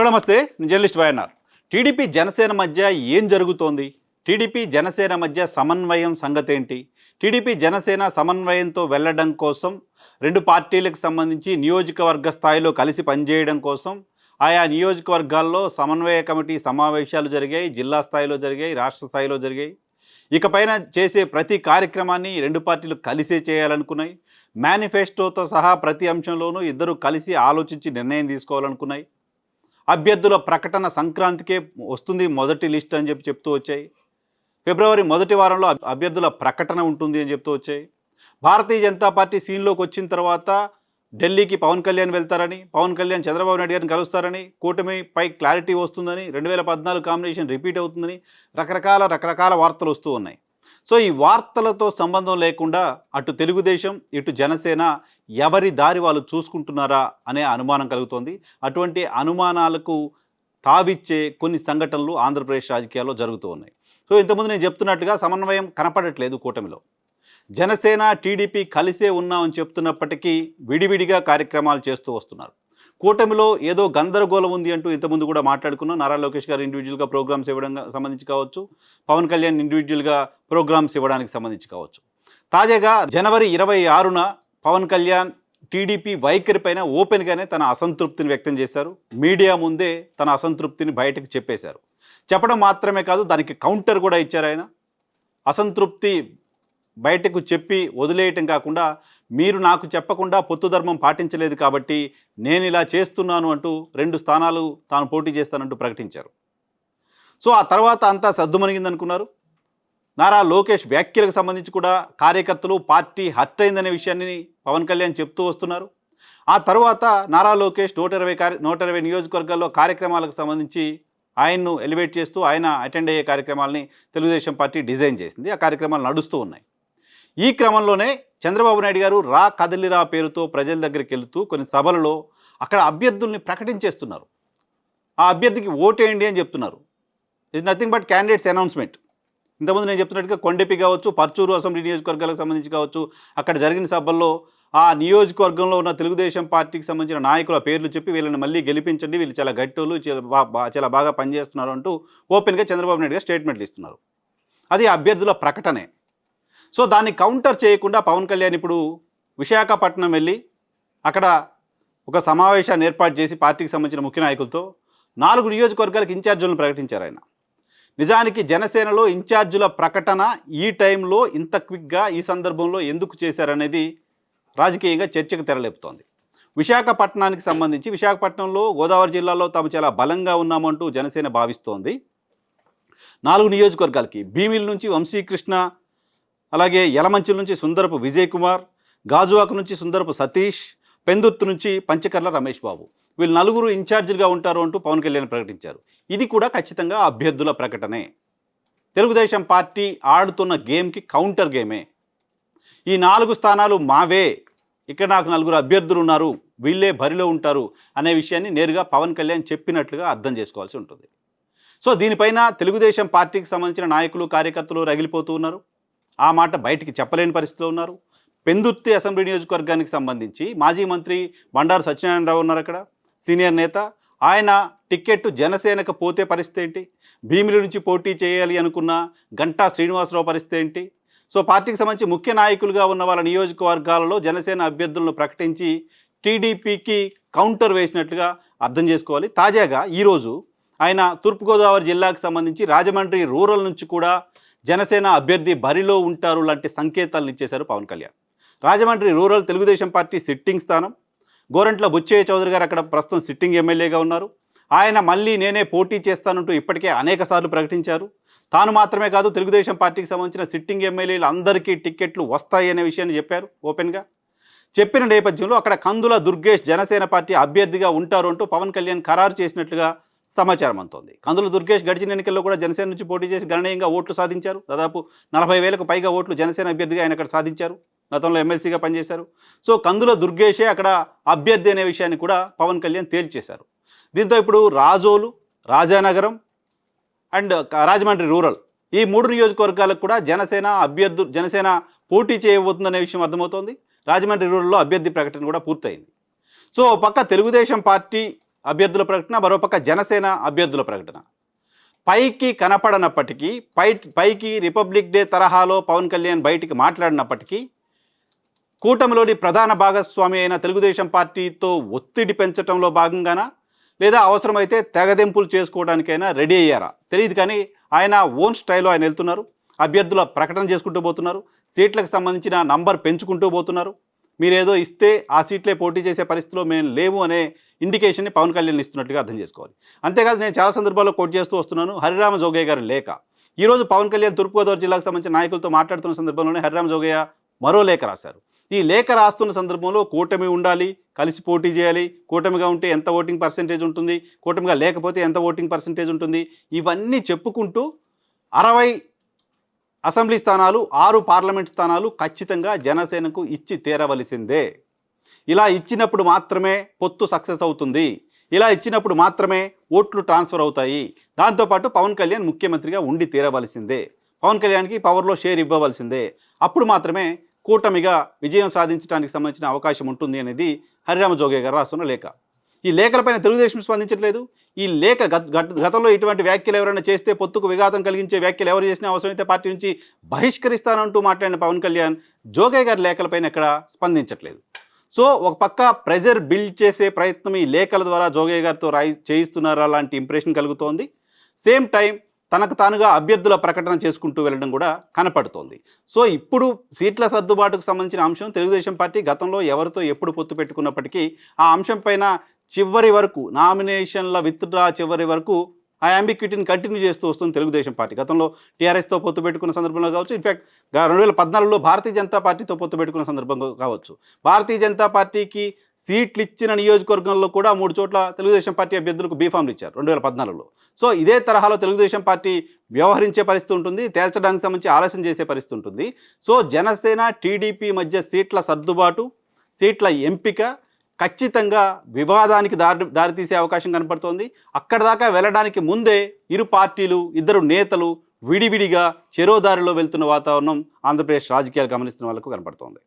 Hello నమస్తే, నేను journalist YNR. TDP Janasena మధ్య ఏం జరుగుతోంది? టీడీపీ జనసేన మధ్య సమన్వయం సంగతేంటి? టీడీపీ జనసేన సమన్వయంతో వెళ్ళడం కోసం రెండు పార్టీలకు సంబంధించి నియోజకవర్గ స్థాయిలో కలిసి పనిచేయడం కోసం ఆయా నియోజకవర్గాల్లో సమన్వయ కమిటీ సమావేశాలు జరిగాయి. జిల్లా స్థాయిలో జరిగాయి, రాష్ట్ర స్థాయిలో జరిగాయి. ఇకపైన చేసే ప్రతి కార్యక్రమాన్ని రెండు పార్టీలు కలిసే చేయాలనుకున్నాయి. మేనిఫెస్టోతో సహా ప్రతి అంశంలోనూ ఇద్దరు కలిసి ఆలోచించి నిర్ణయం తీసుకోవాలనుకున్నాయి. అభ్యర్థుల ప్రకటన సంక్రాంతికే వస్తుంది మొదటి లిస్ట్ అని చెప్తూ వచ్చాయి. ఫిబ్రవరి మొదటి వారంలో అభ్యర్థుల ప్రకటన ఉంటుంది అని చెప్తూ వచ్చాయి. భారతీయ జనతా పార్టీ సీన్లోకి వచ్చిన తర్వాత ఢిల్లీకి పవన్ కళ్యాణ్ వెళ్తారని, పవన్ కళ్యాణ్ చంద్రబాబు నాయుడు గారిని కలుస్తారని, కూటమిపై క్లారిటీ వస్తుందని, 2014 కాంబినేషన్ రిపీట్ అవుతుందని రకరకాల వార్తలు వస్తూ ఉన్నాయి. సో ఈ వార్తలతో సంబంధం లేకుండా అటు తెలుగుదేశం ఇటు జనసేన ఎవరి దారి వాళ్ళు చూసుకుంటున్నారా అనే అనుమానం కలుగుతోంది. అటువంటి అనుమానాలకు తావిచ్చే కొన్ని సంఘటనలు ఆంధ్రప్రదేశ్ రాజకీయాల్లో జరుగుతూ ఉన్నాయి. సో ఇంతకుముందు నేను చెప్తున్నట్టుగా సమన్వయం కనపడట్లేదు కూటమిలో. జనసేన టీడీపీ కలిసే ఉన్నామని చెప్తున్నప్పటికీ విడివిడిగా కార్యక్రమాలు చేస్తూ వస్తున్నారు. కూటమిలో ఏదో గందరగోళం ఉంది అంటూ ఇంతకుముందు కూడా మాట్లాడుకున్నాం. నారా లోకేష్ గారు ఇండివిజువల్గా ప్రోగ్రామ్స్ ఇవ్వడం సంబంధించి కావచ్చు, పవన్ కళ్యాణ్ ఇండివిజువల్గా ప్రోగ్రామ్స్ ఇవ్వడానికి సంబంధించి కావచ్చు. తాజాగా జనవరి 26న పవన్ కళ్యాణ్ టీడీపీ వైఖరి పైన ఓపెన్గానే తన అసంతృప్తిని వ్యక్తం చేశారు. మీడియా ముందే తన అసంతృప్తిని బయటకు చెప్పేశారు. చెప్పడం మాత్రమే కాదు, దానికి కౌంటర్ కూడా ఇచ్చారు ఆయన. అసంతృప్తి బయటకు చెప్పి వదిలేయటం కాకుండా, మీరు నాకు చెప్పకుండా పొత్తు ధర్మం పాటించలేదు కాబట్టి నేను ఇలా చేస్తున్నాను అంటూ 2 స్థానాలు తాను పోటీ చేస్తానంటూ ప్రకటించారు. సో ఆ తర్వాత అంతా సద్దుమణిగిందనుకున్నారు. నారా లోకేష్ వ్యాఖ్యలకు సంబంధించి కూడా కార్యకర్తలు పార్టీ హర్ట్ అయిందనే విషయాన్ని పవన్ కళ్యాణ్ చెప్తూ వస్తున్నారు. ఆ తర్వాత నారా లోకేష్ 120 నియోజకవర్గాల్లో కార్యక్రమాలకు సంబంధించి ఆయన్ను ఎలివేట్ చేస్తూ ఆయన అటెండ్ అయ్యే కార్యక్రమాలని తెలుగుదేశం పార్టీ డిజైన్ చేసింది. ఆ కార్యక్రమాలు నడుస్తూ ఉన్నాయి. ఈ క్రమంలోనే చంద్రబాబు నాయుడు గారు రా కదలిరా పేరుతో ప్రజల దగ్గరికి వెళుతూ కొన్ని సభలలో అక్కడ అభ్యర్థుల్ని ప్రకటించేస్తున్నారు. ఆ అభ్యర్థికి ఓటేయండి అని చెప్తున్నారు. It's nothing but candidates announcement. ఇంతకుముందు నేను చెప్తున్నట్టుగా కొండెపి కావచ్చు, పర్చూరు అసెంబ్లీ నియోజకవర్గాలకు సంబంధించి కావచ్చు, అక్కడ జరిగిన సభల్లో ఆ నియోజకవర్గంలో ఉన్న తెలుగుదేశం పార్టీకి సంబంధించిన నాయకుల పేర్లు చెప్పి వీళ్ళని మళ్ళీ గెలిపించండి, వీళ్ళు చాలా గట్టోళ్ళు, చాలా బాగా పనిచేస్తున్నారు అంటూ ఓపెన్గా చంద్రబాబు నాయుడు గారు స్టేట్మెంట్లు ఇస్తున్నారు. అది అభ్యర్థుల ప్రకటనే. సో దాన్ని కౌంటర్ చేయకుండా పవన్ కళ్యాణ్ ఇప్పుడు విశాఖపట్నం వెళ్ళి అక్కడ ఒక సమావేశాన్ని ఏర్పాటు చేసి పార్టీకి సంబంధించిన ముఖ్య నాయకులతో 4 నియోజకవర్గాలకు ఇన్ఛార్జీలను ప్రకటించారు ఆయన. నిజానికి జనసేనలో ఇన్ఛార్జీల ప్రకటన ఈ టైంలో ఇంత క్విక్గా ఈ సందర్భంలో ఎందుకు చేశారనేది రాజకీయంగా చర్చకు తెరలేపుతోంది. విశాఖపట్నానికి సంబంధించి విశాఖపట్నంలో గోదావరి జిల్లాలో తాము చాలా బలంగా ఉన్నామంటూ జనసేన భావిస్తోంది. 4 నియోజకవర్గాలకి భీమిలి నుంచి వంశీకృష్ణ, అలాగే యలమంచిల నుంచి సుందరపు విజయ్ కుమార్, గాజువాక నుంచి సుందరపు సతీష్, పెందుర్తి నుంచి పంచకర్ల రమేష్ బాబు, వీళ్ళు 4 ఇన్ఛార్జీలుగా ఉంటారు అంటూ పవన్ కళ్యాణ్ ప్రకటించారు. ఇది కూడా ఖచ్చితంగా అభ్యర్థుల ప్రకటనే. తెలుగుదేశం పార్టీ ఆడుతున్న గేమ్కి కౌంటర్ గేమే. ఈ 4 స్థానాలు మావే, ఇక్కడ నాకు 4 అభ్యర్థులు ఉన్నారు, వీళ్ళే బరిలో ఉంటారు అనే విషయాన్ని నేరుగా పవన్ కళ్యాణ్ చెప్పినట్లుగా అర్థం చేసుకోవాల్సి ఉంటుంది. సో దీనిపైన తెలుగుదేశం పార్టీకి సంబంధించిన నాయకులు కార్యకర్తలు రగిలిపోతూ ఉన్నారు. ఆ మాట బయటికి చెప్పలేని పరిస్థితిలో ఉన్నారు. పెందుర్తి అసెంబ్లీ నియోజకవర్గానికి సంబంధించి మాజీ మంత్రి బండారు సత్యనారాయణరావు ఉన్నారు అక్కడ, సీనియర్ నేత. ఆయన టికెట్ జనసేనకు పోతే పరిస్థితి ఏంటి? భీమిలి నుంచి పోటీ చేయాలి అనుకున్న గంటా శ్రీనివాసరావు పరిస్థితి ఏంటి? సో పార్టీకి సంబంధించి ముఖ్య నాయకులుగా ఉన్న వాళ్ళ నియోజకవర్గాలలో జనసేన అభ్యర్థులను ప్రకటించి టీడీపీకి కౌంటర్ వేసినట్లుగా అర్థం చేసుకోవాలి. తాజాగా ఈరోజు ఆయన తూర్పుగోదావరి జిల్లాకు సంబంధించి రాజమండ్రి రూరల్ నుంచి కూడా జనసేన అభ్యర్థి బరిలో ఉంటారు లాంటి సంకేతాలను ఇచ్చేశారు Pawan Kalyan. Rajahmundry rural Telugu Desam party sitting స్థానం. గోరంట్ల బుచ్చయ్య చౌదరి గారు అక్కడ ప్రస్తుతం సిట్టింగ్ ఎమ్మెల్యేగా ఉన్నారు. ఆయన మళ్ళీ నేనే పోటీ చేస్తానంటూ ఇప్పటికే అనేక సార్లు ప్రకటించారు. తాను మాత్రమే కాదు, తెలుగుదేశం పార్టీకి సంబంధించిన సిట్టింగ్ ఎమ్మెల్యేలు అందరికీ టికెట్లు వస్తాయి అనే విషయాన్ని చెప్పారు ఓపెన్గా. చెప్పిన నేపథ్యంలో అక్కడ కందుల దుర్గేష్ జనసేన పార్టీ అభ్యర్థిగా ఉంటారు అంటూ పవన్ కళ్యాణ్ ఖరారు చేసినట్లుగా సమాచారం అంతోంది. కందుల దుర్గేష్ గడిచిన ఎన్నికల్లో కూడా జనసేన నుంచి పోటీ చేసి గణనీయంగా ఓట్లు సాధించారు. దాదాపు 40,000కు పైగా ఓట్లు జనసేన అభ్యర్థిగా ఆయన అక్కడ సాధించారు. గతంలో ఎమ్మెల్సీగా పనిచేశారు. సో కందుల దుర్గేషే అక్కడ అభ్యర్థి అనే విషయాన్ని కూడా పవన్ కళ్యాణ్ తేల్చేశారు. దీంతో ఇప్పుడు రాజోలు, రాజానగరం అండ్ రాజమండ్రి రూరల్ ఈ 3 నియోజకవర్గాలకు కూడా జనసేన పోటీ చేయబోతుందనే విషయం అర్థమవుతోంది. రాజమండ్రి రూరల్లో అభ్యర్థి ప్రకటన కూడా పూర్తయింది. సో పక్క తెలుగుదేశం పార్టీ అభ్యర్థుల ప్రకటన, మరోపక్క జనసేన అభ్యర్థుల ప్రకటన. పైకి కనపడనప్పటికీ, పైకి రిపబ్లిక్ డే తరహాలో పవన్ కళ్యాణ్ బయటికి మాట్లాడినప్పటికీ, కూటమిలోని ప్రధాన భాగస్వామి అయిన తెలుగుదేశం పార్టీతో ఒత్తిడి పెంచడంలో భాగంగానా, లేదా అవసరమైతే తెగదెంపులు చేసుకోవడానికైనా రెడీ అయ్యారా తెలియదు, కానీ ఆయన ఓన్ స్టైల్లో ఆయన వెళ్తున్నారు. అభ్యర్థుల ప్రకటన చేసుకుంటూ పోతున్నారు. సీట్లకు సంబంధించిన నంబర్ పెంచుకుంటూ పోతున్నారు. మీరేదో ఇస్తే ఆ సీట్లే పోటీ చేసే పరిస్థితిలో మేము లేవు అనే ఇండికేషన్ని పవన్ కళ్యాణ్ ఇస్తున్నట్టుగా అర్థం చేసుకోవాలి. అంతేకాదు, నేను చాలా సందర్భాల్లో కోట్ చేస్తూ వస్తున్నాను హరిరామ జోగయ్య గారి లేఖ. ఈరోజు పవన్ కళ్యాణ్ తూర్పుగోదావరి జిల్లాకు సంబంధించిన నాయకులతో మాట్లాడుతున్న సందర్భంలోనే హరిరామ జోగయ్య మరో లేఖ రాశారు. ఈ లేఖ రాస్తున్న సందర్భంలో కూటమి ఉండాలి, కలిసి పోటీ చేయాలి, కూటమిగా ఉంటే ఎంత ఓటింగ్ పర్సెంటేజ్ ఉంటుంది, కూటమిగా లేకపోతే ఎంత ఓటింగ్ పర్సెంటేజ్ ఉంటుంది, ఇవన్నీ చెప్పుకుంటూ 60 అసెంబ్లీ స్థానాలు, 6 పార్లమెంట్ స్థానాలు ఖచ్చితంగా జనసేనకు ఇచ్చి తీరవలసిందే. ఇలా ఇచ్చినప్పుడు మాత్రమే పొత్తు సక్సెస్ అవుతుంది. ఇలా ఇచ్చినప్పుడు మాత్రమే ఓట్లు ట్రాన్స్ఫర్ అవుతాయి. దాంతోపాటు పవన్ కళ్యాణ్ ముఖ్యమంత్రిగా ఉండి తీరవలసిందే. పవన్ కళ్యాణ్కి పవర్లో షేర్ ఇవ్వవలసిందే. అప్పుడు మాత్రమే కూటమిగా విజయం సాధించడానికి సంబంధించిన అవకాశం ఉంటుంది అనేది హరిరామ జోగయ్య గారు రాస్తున్న లేఖ. ఈ లేఖలపైన తెలుగుదేశం స్పందించట్లేదు. ఈ లేఖ గతంలో ఇటువంటి వ్యాఖ్యలు ఎవరైనా చేస్తే, పొత్తుకు విఘాతం కలిగించే వ్యాఖ్యలు ఎవరు చేసినా అవసరమైతే పార్టీ నుంచి బహిష్కరిస్తానంటూ మాట్లాడిన పవన్ కళ్యాణ్ జోగయ్య గారి లేఖలపైన ఎక్కడ స్పందించట్లేదు. సో ఒక పక్క ప్రెజర్ బిల్డ్ చేసే ప్రయత్నం ఈ లేఖల ద్వారా జోగయ్య గారితో చేయిస్తున్నారా లాంటి ఇంప్రెషన్ కలుగుతోంది. సేమ్ టైం తనకు తానుగా అభ్యర్థుల ప్రకటన చేసుకుంటూ వెళ్ళడం కూడా కనపడుతోంది. సో ఇప్పుడు సీట్ల సర్దుబాటుకు సంబంధించిన అంశం తెలుగుదేశం పార్టీ గతంలో ఎవరితో ఎప్పుడు పొత్తు పెట్టుకున్నప్పటికీ ఆ అంశం పైన చివరి వరకు, నామినేషన్ల విత్డ్రా చివరి వరకు ఆ అంబిక్విటీని కంటిన్యూ చేస్తూ వస్తుంది తెలుగుదేశం పార్టీ. గతంలో టీఆర్ఎస్తో పొత్తు పెట్టుకున్న సందర్భంలో కావచ్చు, ఇన్ఫ్యాక్ట్ 2014లో భారతీయ జనతా పార్టీతో పొత్తు పెట్టుకున్న సందర్భంలో కావచ్చు, భారతీయ జనతా పార్టీకి సీట్లు ఇచ్చిన నియోజకవర్గంలో కూడా 3 చోట్ల తెలుగుదేశం పార్టీ అభ్యర్థులకు బీఫామ్లు ఇచ్చారు 2014లో. సో ఇదే తరహాలో తెలుగుదేశం పార్టీ వ్యవహరించే పరిస్థితి ఉంటుంది, తేల్చడానికి సంబంధించి ఆలస్యం చేసే పరిస్థితి ఉంటుంది. సో జనసేన టీడీపీ మధ్య సీట్ల సర్దుబాటు, సీట్ల ఎంపిక ఖచ్చితంగా వివాదానికి దారితీసే అవకాశం కనపడుతోంది. అక్కడ దాకా వెళ్ళడానికి ముందే ఇరు పార్టీలు, ఇద్దరు నేతలు విడివిడిగా చెరోదారిలో వెళ్తున్న వాతావరణం ఆంధ్రప్రదేశ్ రాజకీయాలు గమనిస్తున్న వాళ్ళకు కనపడుతోంది.